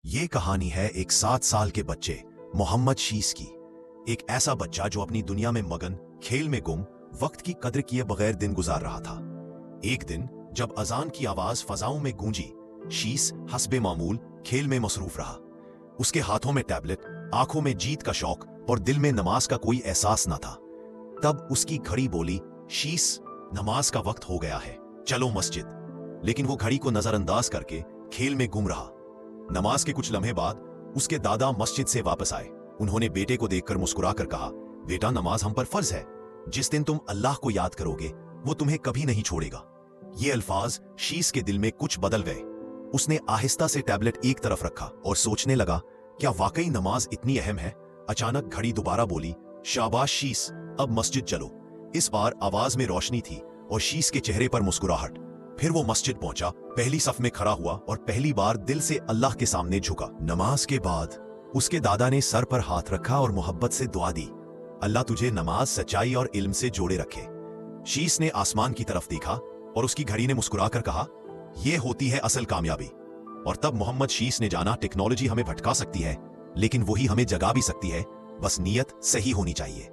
ये कहानी है एक 7 साल के बच्चे मोहम्मद शीस की। एक ऐसा बच्चा जो अपनी दुनिया में मगन, खेल में गुम, वक्त की कद्र किए बगैर दिन गुजार रहा था। एक दिन जब अजान की आवाज फजाओं में गूंजी, शीस हस्बे मामूल खेल में मसरूफ रहा। उसके हाथों में टैबलेट, आंखों में जीत का शौक और दिल में नमाज का कोई एहसास न था। तब उसकी घड़ी बोली, शीस, नमाज का वक्त हो गया है, चलो मस्जिद। लेकिन वो घड़ी को नजरअंदाज करके खेल में गुम रहा। नमाज के कुछ लम्हे बाद उसके दादा मस्जिद से वापस आए। उन्होंने बेटे को देखकर मुस्कुराकर कहा, बेटा, नमाज हम पर फर्ज है। जिस दिन तुम अल्लाह को याद करोगे वो तुम्हें कभी नहीं छोड़ेगा। ये अल्फाज शीस के दिल में कुछ बदल गए। उसने आहिस्ता से टैबलेट एक तरफ रखा और सोचने लगा, क्या वाकई नमाज इतनी अहम है? अचानक घड़ी दोबारा बोली, शाबाश शीस, अब मस्जिद चलो। इस बार आवाज में रोशनी थी और शीस के चेहरे पर मुस्कुराहट। फिर वो मस्जिद पहुंचा, पहली सफ में खड़ा हुआ और पहली बार दिल से अल्लाह के सामने झुका। नमाज के बाद उसके दादा ने सर पर हाथ रखा और मोहब्बत से दुआ दी, अल्लाह तुझे नमाज, सच्चाई और इल्म से जोड़े रखे। शीस ने आसमान की तरफ देखा और उसकी घड़ी ने मुस्कुराकर कहा, यह होती है असल कामयाबी। और तब मोहम्मद शीस ने जाना, टेक्नोलॉजी हमें भटका सकती है लेकिन वही हमें जगा भी सकती है, बस नीयत सही होनी चाहिए।